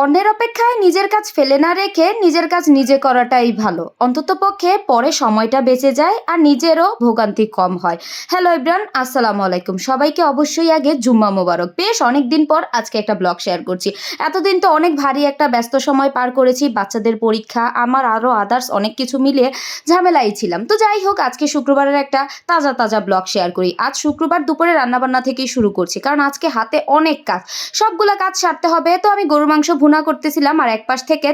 অন্যের অপেক্ষায় নিজের কাজ ফেলে না রেখে নিজের কাজ নিজে করাটাই ভালো। অন্ততপক্ষে পরে সময়টা বেঁচে যায় আর নিজেরও ভোগান্তি কম হয়। হ্যালো এভরিওয়ান, আসসালামু আলাইকুম। সবাইকে অবশ্যই আগে জুম্মা মোবারক। বেশ অনেকদিন পর আজকে একটা ব্লগ শেয়ার করছি। এতদিন তো অনেক ভারী একটা ব্যস্ত সময় পার করেছি, বাচ্চাদের পরীক্ষা, আমার আরও আদার্স অনেক কিছু মিলিয়ে ঝামেলাই ছিলাম। তো যাই হোক, আজকে শুক্রবারের একটা তাজা তাজা ব্লগ শেয়ার করি। আজ শুক্রবার দুপুরে রান্নাবান্না থেকেই শুরু করছি, কারণ আজকে হাতে অনেক কাজ, সবগুলা কাজ সারতে হবে। তো আমি গরুর মাংস ভুনা করতেছিলাম আর এক পাশ থেকে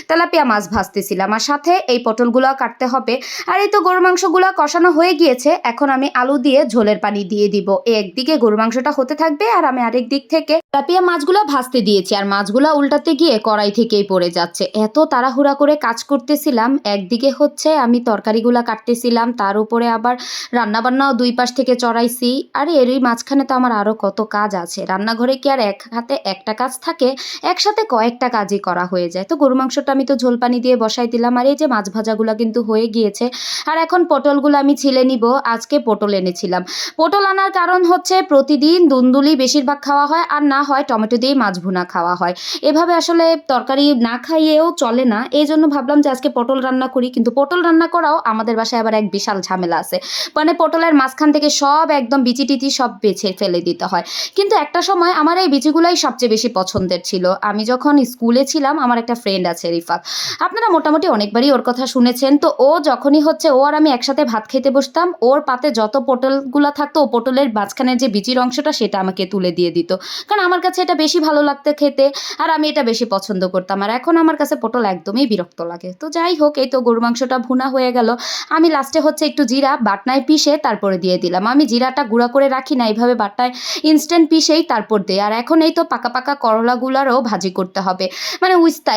তেলাপিয়া মাছ ভাজতেছিলাম, আর সাথে এই পটলগুলো কাটতে হবে। আর এই তো গরুর মাংসগুলো কষানো হয়ে গিয়েছে, এখন আমি আলু দিয়ে ঝোলের পানি দিয়ে দিব। একদিকে গরুর মাংসটা হতে থাকবে আর আমি আরেক দিক থেকে তেলাপিয়া মাছগুলো ভাজতে দিয়েছি, আর মাছগুলো উল্টাতে গিয়ে কড়াই থেকেই পড়ে যাচ্ছে। এত তাড়াহুড়া করে কাজ করতেছিলাম, একদিকে হচ্ছে আমি তরকারিগুলো কাটতেছিলাম, তার উপরে আবার রান্নাবান্নাও দুই পাশ থেকে চড়াইছি। আর এরই মাঝখানে তো আমার আরও কত কাজ আছে। রান্নাঘরে কি আর এক হাতে একটা কাজ থাকে? একসাথে কয়েকটা কাজই করা হয়ে যায়। তো গরু মাংসটা আমি তো ঝোল পানি দিয়ে বসাই দিলাম, আর এই যে মাছ ভাজাগুলো কিন্তু হয়ে গিয়েছে। আর এখন পটলগুলো আমি ছিলে নিব। আজকে পটল এনেছিলাম। পটল আনার কারণ হচ্ছে প্রতিদিন দুন্দুলি বেশিরভাগ খাওয়া হয়, আর না হয় টমেটো দিয়ে মাছ ভুনা খাওয়া হয়। এভাবে আসলে তরকারি না খাইয়েও চলে না, এই জন্য ভাবলাম যে আজকে পটল রান্না করি। কিন্তু পটল রান্না করাও আমাদের বাসায় আবার এক বিশাল ঝামেলা আছে। মানে পটলের মাঝখান থেকে সব একদম বিচি টিচি সব বেছে ফেলে দিতে হয়। কিন্তু একটা সময় আমার এই বিচিগুলাই সবচেয়ে বেশি পছন্দের ছিল। আমি যখন স্কুলে ছিলাম, আমার একটা ফ্রেন্ড আছে রিফাত, আপনারা মোটামুটি অনেকবারই ওর কথা শুনেছেন। তো ও যখনই হচ্ছে ও আর আমি একসাথে ভাত খেতে বসতাম, ওর পাতে যত পটলগুলো থাকতো, ও পটলের মাঝখানের যে বিচির অংশটা সেটা আমাকে তুলে দিয়ে দিত, কারণ আমার কাছে এটা বেশি ভালো লাগতো খেতে, আর আমি এটা বেশি পছন্দ করতাম। আর এখন আমার কাছে পটল একদমই বিরক্ত লাগে। তো যাই হোক, এই তো গরু মাংসটা ভুনা হয়ে গেল। আমি লাস্টে হচ্ছে একটু জিরা বাটনায় পিষে তারপরে দিয়ে দিলাম। আমি জিরাটা গুঁড়া করে রাখি না, এইভাবে বাটনায় ইনস্ট্যান্ট পিষেই তারপর দেই। আর এখন এই তো পাকা পাকা করলাগুলারও ভাজি করতে হবে। মানে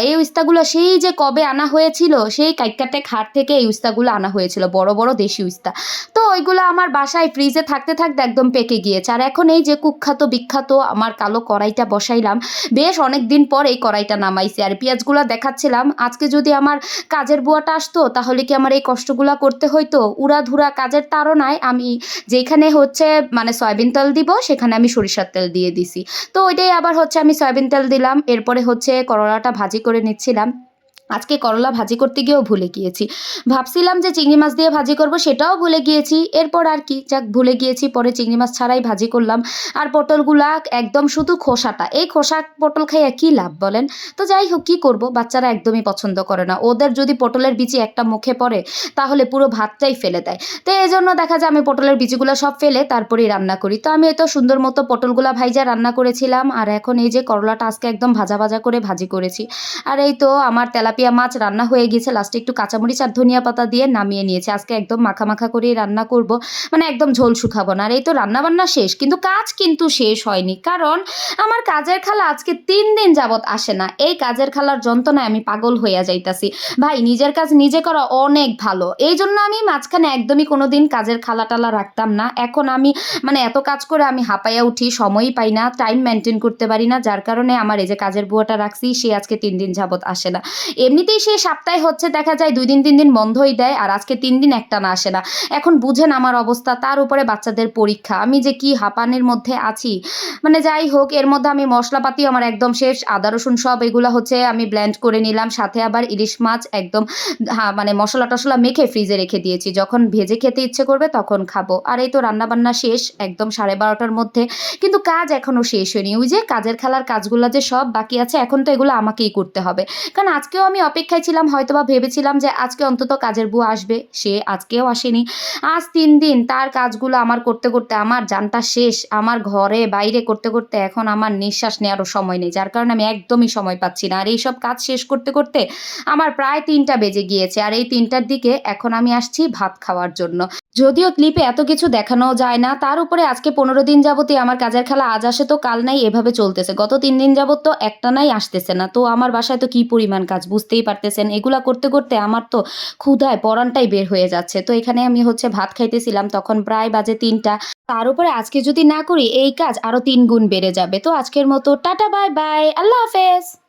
এই উস্তাগুলো সেই যে কবে আনা হয়েছিল, সেই কাইকাটে খাট থেকে এই উস্তাগুলো আনা হয়েছিল, বড় বড় দেশি উস্তা। তো ওইগুলো আমার বাসায় ফ্রিজে থাকতে থাকতে একদম পেকে গিয়েছে। আর এখন এই যে কুখ্যাত বিখ্যাত আমার কালো কড়াইটা বসাইলাম, বেশ অনেক দিন পর এই কড়াইটা নামাইছি। আর পেঁয়াজগুলো দেখাচ্ছিলাম, আজকে যদি আমার কাজের বুয়াটা আসতো তাহলে কি আমার এই কষ্টগুলো করতে হইতো? উড়াধুরা কাজের তাড়নায় আমি যেখানে হচ্ছে মানে সয়াবিন তেল দিব, সেখানে আমি সরিষার তেল দিয়ে দিছি। তো ওইটাই আবার হচ্ছে আমি সয়াবিন তেল দিলাম, এরপরে হচ্ছে করলাটা ভাজি করে নিচ্ছিলাম। আজকে করলা ভাজি করতে গিয়েও ভুলে গিয়েছি। ভাবছিলাম যে চিংড়ি মাছ দিয়ে ভাজি করব, সেটাও ভুলে গিয়েছি। এরপর আর কি, যাক ভুলে গিয়েছি, পরে চিংড়ি মাছ ছাড়াই ভাজি করলাম। আর পটলগুলা একদম শুধু খোসাটা, এই খোসা পটল খাইয়া কী লাভ বলেন? তো যাই হোক, কী করব, বাচ্চারা একদমই পছন্দ করে না। ওদের যদি পটলের বিচি একটা মুখে পড়ে তাহলে পুরো ভাতটাই ফেলে দেয়। তো এই জন্য দেখা যায় আমি পটলের বিচিগুলো সব ফেলে তারপরেই রান্না করি। তো আমি এই তো সুন্দর মতো পটলগুলা ভাইজা রান্না করেছিলাম। আর এখন এই যে করলাটা আজকে একদম ভাজা ভাজা করে ভাজি করেছি। আর এই তো আমার তেলাপিয়া মাছ রান্না হয়ে গেছে, লাস্টে একটু কাঁচামরিচ আর ধনিয়া পাতা দিয়ে নামিয়ে নিয়েছি। আজকে একদম মাখা মাখা করেই রান্না করব, মানে একদম ঝোল শুকাবো না। আর এই তো রান্না বান্না শেষ, কিন্তু কাজ কিন্তু শেষ হয়নি, কারণ আমার কাজের খালা আজকে 3 দিন যাবত আসে না। এই কাজের খালার যন্ত্রণায় আমি পাগল হইয়া যাইতাছি। ভাই, নিজের কাজ নিজে করা অনেক ভালো, এই জন্য আমি মাঝখানে একদমই কোনোদিন কাজের খালা টালা রাখতাম না। এখন আমি মানে এত কাজ করে আমি হাঁপাইয়া উঠি, সময়ই পাই না, টাইম মেনটেন করতে পারি না, যার কারণে আমার এই যে কাজের বুয়াটা রাখছি, সে আজকে 3 দিন যাবত আসে না। এমনিতেই সে সপ্তাহে হচ্ছে দেখা যায় 2 দিন 3 দিন বন্ধই দেয়, আর আজকে 3 দিন একটানা আসে না। এখন বুঝেন আমার অবস্থা, তার উপরে বাচ্চাদের পরীক্ষা, আমি যে কি হাঁপানির মধ্যে আছি। মানে যাই হোক, এর মধ্যে আমি মশলাপাতিও আমার একদম শেষ, আদা রসুন সব এগুলো হচ্ছে আমি ব্লেন্ড করে নিলাম, সাথে আবার ইলিশ মাছ একদম মানে মশলা টশলা মেখে ফ্রিজে রেখে দিয়েছি, যখন ভেজে খেতে ইচ্ছে করবে তখন খাবো। আর এই তো রান্নাবান্না শেষ একদম 12:30টার মধ্যে, কিন্তু কাজ এখনো শেষ হয়নি। ওই যে কাজের খালার কাজগুলো যে সব বাকি আছে, এখন তো এগুলো আমাকেই করতে হবে। কারণ আজকেও আমি অপেক্ষায় ছিলাম, হয়তোবা ভেবেছিলাম যে আজকে অন্তত কাজের বুয়া আসবে, সে আজকেও আসেনি। আজ 3 দিন তার কাজগুলো আমার করতে করতে আমার জানটা শেষ, আমার ঘরে বাইরে করতে করতে এখন আমার নিঃশ্বাস নেওয়ারও সময় নেই, যার কারণে আমি একদমই সময় পাচ্ছি না। আর এইসব কাজ শেষ করতে করতে আমার প্রায় 3টা বেজে গিয়েছে, আর এই 3টার দিকে এখন আমি আসছি ভাত খাওয়ার জন্য। যদিও ক্লিপে এত কিছু দেখানো যায় না, তার উপরে আজকে 15 দিন যাবতই আমার কাজের খালা আজ আসে তো কাল নাই, এভাবে চলতেছে। গত 3 দিন যাবত তো একটা নাই আসতেছে না। তো আমার বাসায় তো কি পরিমাণ কাজ বুঝতেই পারতেছেন। এগুলা করতে করতে আমার তো ক্ষুধায় পরানটাই বের হয়ে যাচ্ছে। তো এখানে আমি হচ্ছে ভাত খাইতেছিলাম, তখন প্রায় বাজে 3টা। তার উপরে আজকে যদি না করি এই কাজ আরো 3 গুণ বেড়ে যাবে। তো আজকের মতো টাটা, বাই বাই, আল্লাহ হাফেজ।